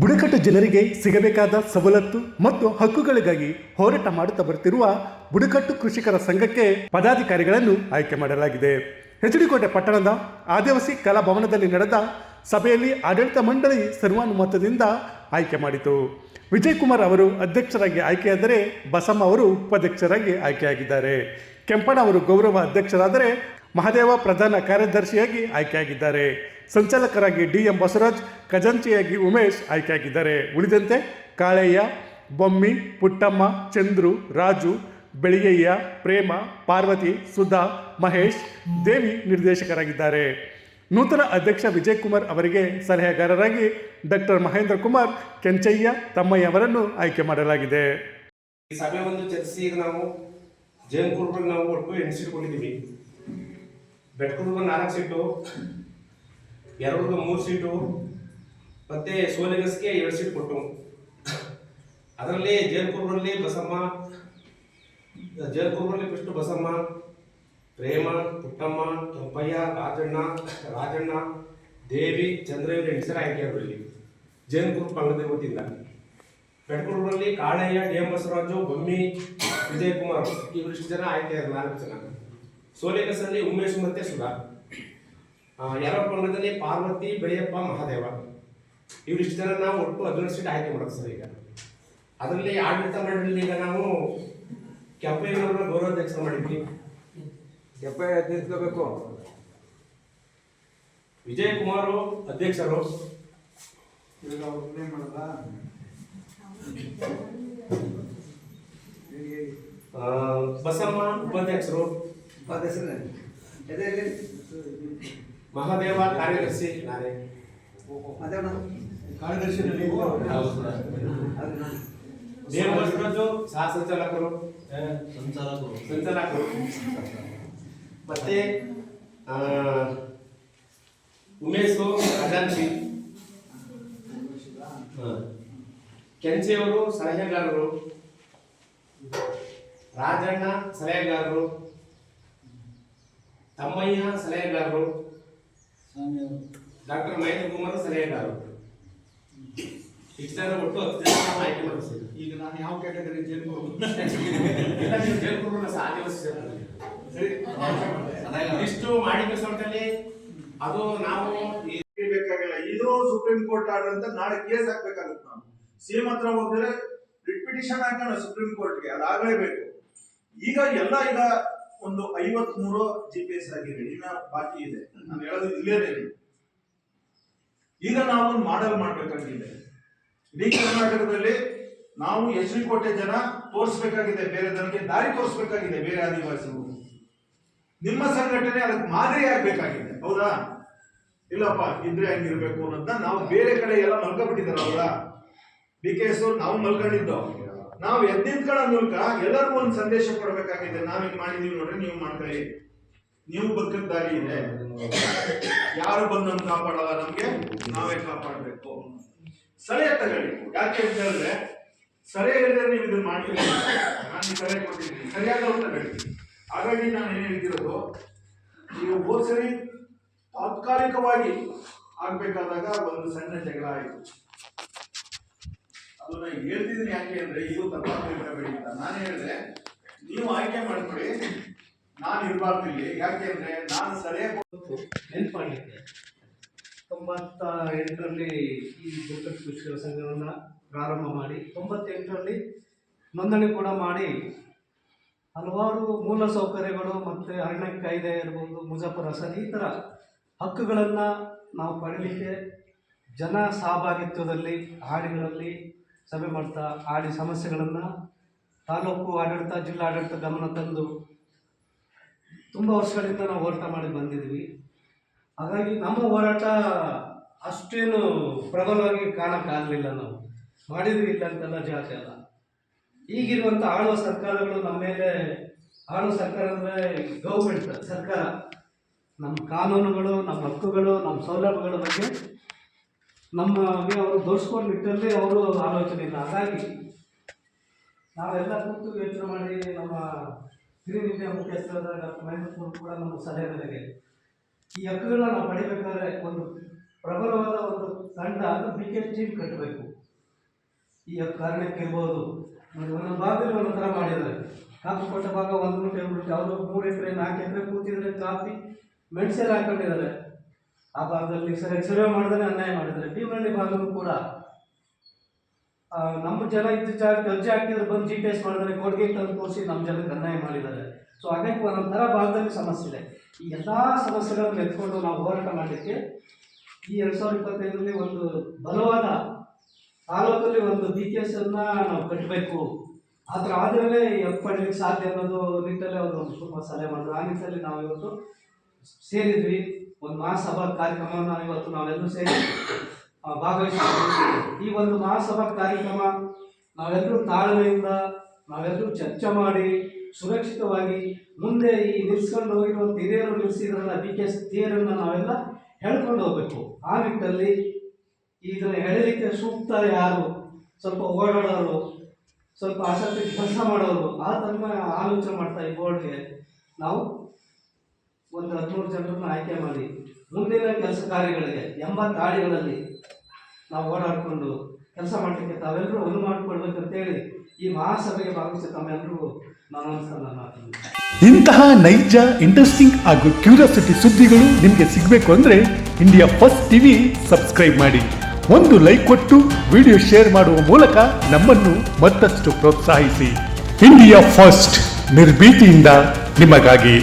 ಬುಡಕಟ್ಟು ಜನರಿಗೆ ಸಿಗಬೇಕಾದ ಸವಲತ್ತು ಮತ್ತು ಹಕ್ಕುಗಳಿಗಾಗಿ ಹೋರಾಟ ಮಾಡುತ್ತಾ ಬರುತ್ತಿರುವ ಬುಡಕಟ್ಟು ಕೃಷಿಕರ ಸಂಘಕ್ಕೆ ಪದಾಧಿಕಾರಿಗಳನ್ನು ಆಯ್ಕೆ ಮಾಡಲಾಗಿದೆ. ಹೆಚ್ಡಿಕೋಟೆ ಪಟ್ಟಣದ ಆದಿವಾಸಿ ಕಲಾಭವನದಲ್ಲಿ ನಡೆದ ಸಭೆಯಲ್ಲಿ ಆಡಳಿತ ಮಂಡಳಿ ಸರ್ವಾನುಮತದಿಂದ ಆಯ್ಕೆ ಮಾಡಿತು. ವಿಜಯ್ ಕುಮಾರ್ ಅವರು ಅಧ್ಯಕ್ಷರಾಗಿ ಆಯ್ಕೆಯಾದರೆ ಬಸಮ್ಮ ಅವರು ಉಪಾಧ್ಯಕ್ಷರಾಗಿ ಆಯ್ಕೆಯಾಗಿದ್ದಾರೆ. ಕೆಂಪಣ್ಣ ಅವರು ಗೌರವ ಅಧ್ಯಕ್ಷರಾದರೆ ಮಹಾದೇವ ಪ್ರಧಾನ ಕಾರ್ಯದರ್ಶಿಯಾಗಿ ಆಯ್ಕೆಯಾಗಿದ್ದಾರೆ. ಸಂಚಾಲಕರಾಗಿ ಡಿ.ಎಂ. ಬಸವರಾಜ್, ಖಜಾಂಚಿಯಾಗಿ ಉಮೇಶ್ ಆಯ್ಕೆಯಾಗಿದ್ದಾರೆ. ಉಳಿದಂತೆ ಕಾಳಯ್ಯ, ಬೊಮ್ಮಿ, ಪುಟ್ಟಮ್ಮ, ಚಂದ್ರು, ರಾಜು, ಬೆಳಿಯಯ್ಯ, ಪ್ರೇಮ, ಪಾರ್ವತಿ, ಸುಧಾ, ಮಹೇಶ್, ದೇವಿ ನಿರ್ದೇಶಕರಾಗಿದ್ದಾರೆ. ನೂತನ ಅಧ್ಯಕ್ಷ ವಿಜಯ್ ಕುಮಾರ್ ಅವರಿಗೆ ಸಲಹೆಗಾರರಾಗಿ ಡಾಕ್ಟರ್ ಮಹೇಂದ್ರ ಕುಮಾರ್, ಕೆಂಚಯ್ಯ, ತಮ್ಮಯ್ಯ ಅವರನ್ನು ಆಯ್ಕೆ ಮಾಡಲಾಗಿದೆ. ಈ ಸಭೆ ಒಂದು ಚರ್ಚಿಸಿ ಈಗ ನಾವು ಜೈನ್ಪುರ್ಗೆ ನಾವು ಒಟ್ಟು 8 ಸೀಟ್ ಕೊಟ್ಟಿದ್ದೀವಿ. ಬೆಟ್ಕೂರ್ಗೆ 4 ಸೀಟು, ಎರಡ್ಗೆ 3 ಸೀಟು, ಮತ್ತೆ ಸೋಲಿಗಸ್ಗೆ 2 ಸೀಟ್ ಕೊಟ್ಟು. ಅದರಲ್ಲಿ ಜೈನ್ಪುರ್ನಲ್ಲಿ ಫಸ್ಟ್ ಬಸಮ್ಮ, ಪ್ರೇಮ, ಪುಟ್ಟಮ್ಮ, ಕೆಂಪಯ್ಯ, ರಾಜಣ್ಣ, ದೇವಿ, ಚಂದ್ರ ಇವರು 8 ಸಲ ಆಯ್ಕೆಯಾದ್ರು ಇಲ್ಲಿ ಜೈನ್ಪುರ್ ಪಂಗಡದ ವತಿಯಿಂದ. ಬೆಟ್ಕೂರಲ್ಲಿ ಕಾಳಯ್ಯ, ಡಿ.ಎಂ. ಬಸವರಾಜು, ಬೊಮ್ಮಿ, ವಿಜಯ್ ಕುಮಾರ್ ಇವರಿಷ್ಟು ಜನ ಆಯ್ಕೆಯಾದ್ರು 4 ಜನ. ಸೋಲಿಗಸಲ್ಲಿ ಉಮೇಶ್ ಮತ್ತೆ ಸುಧಾ. ಯಾರೋ ಪಂಗಡದಲ್ಲಿ ಪಾರ್ವತಿ, ಬೆಳೆಯಪ್ಪ, ಮಹಾದೇವ ಇವರಿಷ್ಟು ಜನ ನಾವು ಒಟ್ಟು 11 ಸೀಟ್ ಆಯ್ಕೆ ಮಾಡೋದು ಸರ್. ಈಗ ಅದರಲ್ಲಿ ಆಡಳಿತ ಮಂಡಳಿ ಈಗ ನಾವು ಕೆಂಪಯ್ಯನವ್ರನ್ನ ಗೌರವಾಧ್ಯಕ್ಷ ಮಾಡಿದ್ವಿ. ಕೆಂಪಯ್ಯ ನಿಂತ್ಕೋಬೇಕು. ವಿಜಯ್ ಕುಮಾರ್ ಅಧ್ಯಕ್ಷರು. ಬಸಮ್ಮ ಉಪಾಧ್ಯಕ್ಷರು. ಮಹಾದೇವ ಕಾರ್ಯದರ್ಶಿ ನಾನೇ. ದೇವರಾಜು ಸಹ ಸಂಚಾಲಕರು. ಮತ್ತೆ ಉಮೇಶು ಖಜಾಂಚಿ, ಕೆಂಚೆಯವರು ಸಲಹೆಗಾರರು, ರಾಜಣ್ಣ ಸಲಹೆಗಾರರು, ತಮ್ಮಯ್ಯ ಸಲಹೆಗಾರರು, ಡಾಕ್ಟರ್ ಮಹೇಂದ್ರ ಕುಮಾರ್ ಸಲಹೆಗಾರರು. ಇಷ್ಟು ಜನ ಒಟ್ಟು 10 ಜನ ಆಯ್ಕೆ ಮಾಡಿಸ್ತೀವಿ. ಈಗ ನಾನು ಯಾವ ಕ್ಯಾಟಗರಿ ಇಷ್ಟು ಮಾಡಿದ ಸೊಟ್ಟಲ್ಲಿ ಅದು ನಾವು ಬೇಕಾಗಿಲ್ಲ. ಇದು ಸುಪ್ರೀಂ ಕೋರ್ಟ್ ಆರ್ಡರ್ ಅಂತ ನಾಳೆ ಕೇಸ್ ಹಾಕ್ಬೇಕಾಗುತ್ತೆ. ನಾವು ಸಿಎಂ ಹತ್ರ ಹೋದ್ರೆ ರಿಟ್ ಪಿಟಿಷನ್ ಹಾಕೋಣ ಸುಪ್ರೀಂ ಕೋರ್ಟ್ಗೆ, ಅದಾಗಲೇಬೇಕು. ಈಗ ಒಂದು 53 GPS ಆಗಿದೆ, ಇನ್ನ ಬಾಕಿ ಇದೆ. ನಾನು ಹೇಳೋದು ಇಲ್ಲೇನೆ. ಈಗ ನಾವು ಒಂದು ಮಾಡೆಲ್ ಮಾಡ್ಬೇಕಾಗಿದೆ. ಇಡೀ ಕರ್ನಾಟಕದಲ್ಲಿ ನಾವು ಹೆಚ್ಡಿಕೋಟೆ ಜನ ತೋರಿಸ್ಬೇಕಾಗಿದೆ, ಬೇರೆ ಜನಕ್ಕೆ ದಾರಿ ತೋರಿಸ್ಬೇಕಾಗಿದೆ. ಬೇರೆ ಆದಿವಾಸಿಗಳು ನಿಮ್ಮ ಸಂಘಟನೆ ಅದಕ್ಕೆ ಮಾದರಿ ಆಗ್ಬೇಕಾಗಿದೆ. ಹೌದಾ? ಇಲ್ಲಪ್ಪ ಇದ್ರೆ ಹಂಗಿರ್ಬೇಕು ಅನ್ನೋದನ್ನ ನಾವು ಬೇರೆ ಕಡೆ ಎಲ್ಲ ಮಲ್ಕೊಂಡ್ಬಿಟ್ಟಿದ್ದಾರೆ. ಹೌದಾ? BKS ನಾವು ಮಲ್ಕೊಂಡಿದ್ದು, ನಾವು ಎದ್ದಿದ್ಕೊಳ್ಳೋ ಮೂಲಕ ಎಲ್ಲರಿಗೂ ಒಂದು ಸಂದೇಶ ಕೊಡಬೇಕಾಗಿದೆ. ನಾವ್ ಹಿಂಗ್ ಮಾಡಿದೀವಿ ನೋಡ್ರಿ, ನೀವು ಮಾಡ್ಕೊಳ್ಳಿ, ನೀವು ಬದುಕದ ದಾರಿ ಇದೆ. ಯಾರು ಬಂದು ನಮ್ಗೆ ಕಾಪಾಡಲ್ಲ, ನಮ್ಗೆ ನಾವೇ ಕಾಪಾಡಬೇಕು. ಸಲಹೆ ತಗೊಳ್ಳಿ. ಯಾಕೆ ಅಂತ ಹೇಳಿದ್ರೆ ಸಲಹೆ ಹೇಳಿದ್ರೆ ನೀವು ಇದನ್ನ ಮಾಡ್ತೀವಿ. ನಾನು ಸಲಹೆ ಕೊಟ್ಟಿದ್ದೀನಿ, ಸರಿಯಾದ ತಗೊಳ್ಳಿ. ಹಾಗಾಗಿ ನಾನು ಏನ್ ಹೇಳ್ತಿರೋದು, ಈಗ ಹೋದ್ ಸರಿ ತಾತ್ಕಾಲಿಕವಾಗಿ ಆಗ್ಬೇಕಾದಾಗ ಒಂದು ಸಣ್ಣ ಜಗಳ ಆಯಿತು. ಅದನ್ನ ಹೇಳ್ತಿದ್ದೀನಿ ಯಾಕೆ ಅಂದ್ರೆ ಇದು ತಪ್ಪಾಗಬೇಡಿ ಅಂತ. ನಾನು ಹೇಳಿದ್ರೆ ನೀವು ಆಯ್ಕೆ ಮಾಡ್ಕೊಳ್ಳಿ, ನಾನು ಇರಬಾರ್ದು ಇಲ್ಲಿ. ಯಾಕೆ ಅಂದ್ರೆ ನಾನು ಸಲಹೆ ನೆನ್ಪು ಮಾಡಲಿಕ್ಕೆ 98ರಲ್ಲಿ ಈ ಬುಡಕಟ್ಟು ಕೃಷಿಕರ ಸಂಘವನ್ನು ಪ್ರಾರಂಭ ಮಾಡಿ 98ರಲ್ಲಿ ನೋಂದಣಿ ಕೂಡ ಮಾಡಿ ಹಲವಾರು ಮೂಲ ಸೌಕರ್ಯಗಳು ಮತ್ತು ಅರಣ್ಯ ಕಾಯ್ದೆ ಇರ್ಬೋದು, ಮುಜಾಫರ್ ಹಸನ್ ಈ ಥರ ಹಕ್ಕುಗಳನ್ನು ನಾವು ಪಡೀಲಿಕ್ಕೆ ಜನ ಸಹಭಾಗಿತ್ವದಲ್ಲಿ ಹಾಡಿಗಳಲ್ಲಿ ಸಭೆ ಮಾಡ್ತಾ ಹಾಡಿ ಸಮಸ್ಯೆಗಳನ್ನು ತಾಲೂಕು ಆಡಳಿತ, ಜಿಲ್ಲಾ ಆಡಳಿತ ಗಮನ ತಂದು ತುಂಬ ವರ್ಷಗಳಿಂದ ನಾವು ಹೋರಾಟ ಮಾಡಿ ಬಂದಿದ್ವಿ. ಹಾಗಾಗಿ ನಮ್ಮ ಹೋರಾಟ ಅಷ್ಟೇನು ಪ್ರಬಲವಾಗಿ ಕಾಣಕ್ಕಾಗಲಿಲ್ಲ. ನಾವು ಮಾಡಿದ್ವಿ ಇಲ್ಲ ಅಂತೆಲ್ಲ ಜಾತಿ ಅಲ್ಲ. ಈಗಿರುವಂಥ ಆಳುವ ಸರ್ಕಾರಗಳು ನಮ್ಮ ಮೇಲೆ, ಆಳುವ ಸರ್ಕಾರ ಅಂದರೆ ಗೌರ್ಮೆಂಟ್ ಸರ್ಕಾರ, ನಮ್ಮ ಕಾನೂನುಗಳು, ನಮ್ಮ ಹಕ್ಕುಗಳು, ನಮ್ಮ ಸೌಲಭ್ಯಗಳ ಬಗ್ಗೆ ನಮಗೆ ಅವರು ದೋಷಿಸುವ ನಿಟ್ಟಿನಲ್ಲಿ ಅವರು ಆಲೋಚನೆ ಇಲ್ಲ. ಹಾಗಾಗಿ ನಾವೆಲ್ಲ ಕೂತು ಯೋಚನೆ ಮಾಡಿ ನಮ್ಮ ಹಿರಿಯ ಮುಖ್ಯಸ್ಥರಾದ ಡಾಕ್ಟರ್ ಮಹೇಂದ್ರ ಕೂಡ ನಮ್ಮ ಸಲಹೆ ಮೇರೆಗೆ ಈ ಹಕ್ಕುಗಳನ್ನ ನಾವು ಪಡಿಬೇಕಾದ್ರೆ ಒಂದು ಪ್ರಬಲವಾದ ಒಂದು ತಂಡ ಕ್ರಿಕೆಟ್ ಟೀಮ್ ಕಟ್ಟಬೇಕು. ಈ ಕಾರಣಕ್ಕಿರ್ಬೋದು ನೋಡಿ, ಒಂದೊಂದು ಭಾಗದಲ್ಲಿ ಒಂದೊಂದು ಥರ ಮಾಡಿದ್ದಾರೆ. ಕಾಫಿ ಕೊಟ್ಟ ಭಾಗ 1 ಗುಂಟೆ 2 ಗುಂಟೆ, ಅವರು 3 ಎಕರೆ 4 ಎಕರೆ ಕೂತಿದ್ರೆ ಕಾಫಿ ಮೆಣಸೆಲ್ಲ ಹಾಕೊಂಡಿದ್ದಾರೆ. ಆ ಭಾಗದಲ್ಲಿ ಸರ್ವೆ ಮಾಡಿದ್ರೆ ಅನ್ಯಾಯ ಮಾಡಿದ್ದಾರೆ. ಭೀಮನಹಳ್ಳಿ ಭಾಗನೂ ಕೂಡ ನಮ್ಮ ಜನ ಇದ್ದ ಜಾಗ ಅರ್ಜಿ ಹಾಕಿದ್ರೆ ಬಂದು GPS ಮಾಡಿದರೆ ಕೊಡುಗೆ ತಂದು ತೋರಿಸಿ ನಮ್ಮ ಜನಕ್ಕೆ ಅನ್ಯಾಯ ಮಾಡಿದ್ದಾರೆ. ಸೊ ಹಾಗಾಗಿ ಒಂದೊಂದು ಥರ ಭಾಗದಲ್ಲಿ ಸಮಸ್ಯೆ ಇದೆ. ಈ ಎಲ್ಲ ಸಮಸ್ಯೆಗಳನ್ನು ಎತ್ಕೊಂಡು ನಾವು ಹೋರಾಟ ಮಾಡಲಿಕ್ಕೆ ಈ 2025ರಲ್ಲಿ ಒಂದು ಬಲವಾದ ತಾಲೂಕಲ್ಲಿ ಒಂದು BKS ನಾವು ಕಟ್ಟಬೇಕು. ಆ ಥರ ಆದ್ರೇ ಪಡಲಿಕ್ಕೆ ಸಾಧ್ಯ ಅನ್ನೋದು ನಿಟ್ಟಲ್ಲಿ ಅವರು ತುಂಬ ಸಲಹೆ ಮಾಡಿದ್ರು. ಆ ನಿಟ್ಟಲ್ಲಿ ನಾವು ಇವತ್ತು ಸೇರಿದ್ವಿ. ಒಂದು ಮಹಾಸಭಾ ಕಾರ್ಯಕ್ರಮವನ್ನು ಇವತ್ತು ನಾವೆಲ್ಲರೂ ಸೇರಿ ಭಾಗವಹಿಸಿದ್ವಿ. ಈ ಒಂದು ಮಹಾಸಭಾ ಕಾರ್ಯಕ್ರಮ ನಾವೆಲ್ಲರೂ ತಾಳ್ಮೆಯಿಂದ ನಾವೆಲ್ಲರೂ ಚರ್ಚೆ ಮಾಡಿ ಸುರಕ್ಷಿತವಾಗಿ ಮುಂದೆ ಈ ನಿಲ್ಸ್ಕೊಂಡು ಹೋಗಿರುವಂಥ ಹಿರಿಯರು ನಿಲ್ಲಿಸಿದ್ರಲ್ಲ BKS ತೇರನ್ನು ನಾವೆಲ್ಲ ಹೇಳ್ಕೊಂಡು ಹೋಗ್ಬೇಕು. ಆ ನಿಟ್ಟಲ್ಲಿ ಇದನ್ನು ಹೇಳಲಿಕ್ಕೆ ಸೂಕ್ತ ಯಾರು, ಸ್ವಲ್ಪ ಓಡಾಡೋರು, ಸ್ವಲ್ಪ ಆಸಕ್ತಿ ಕೆಲಸ ಮಾಡೋರು, ಆ ಥರ ಆಲೋಚನೆ ಮಾಡ್ತಾ ಈ ಬೋರ್ಡ್ಗೆ ನಾವು ಒಂದು 13 ಜನರನ್ನು ಆಯ್ಕೆ ಮಾಡಿ ಮುಂದಿನ ಕೆಲಸ ಕಾರ್ಯಗಳಿಗೆ 80 ಗಾಡಿಗಳಲ್ಲಿ ನಾವು ಓಡಾಡಿಕೊಂಡು ಕೆಲಸ ಮಾಡಲಿಕ್ಕೆ ತಾವೆಲ್ಲರೂ ಒಂದು ಮಾಡಿಕೊಡ್ಬೇಕಂತೇಳಿ ಈ ಮಹಾಸಭೆಗೆ ಭಾಗವಹಿಸಿ ತಮ್ಮೆಲ್ಲರಿಗೂ ನಾನು ಅನ್ಸ್ತಾನೆ. ಇಂತಹ ನೈಜ ಇಂಟ್ರೆಸ್ಟಿಂಗ್ ಹಾಗೂ ಕ್ಯೂರಿಯಾಸಿಟಿ ಸುದ್ದಿಗಳು ನಿಮಗೆ ಸಿಗಬೇಕು ಅಂದರೆ ಇಂಡಿಯಾ ಫಸ್ಟ್ ಟಿವಿ ಸಬ್ಸ್ಕ್ರೈಬ್ ಮಾಡಿ. ಒಂದು ಲೈಕ್ ಕೊಟ್ಟು ವಿಡಿಯೋ ಶೇರ್ ಮಾಡುವ ಮೂಲಕ ನಮ್ಮನ್ನು ಮತ್ತಷ್ಟು ಪ್ರೋತ್ಸಾಹಿಸಿ. ಇಂಡಿಯಾ ಫಸ್ಟ್, ನಿರ್ಭೀತಿಯಿಂದ ನಿಮಗಾಗಿ.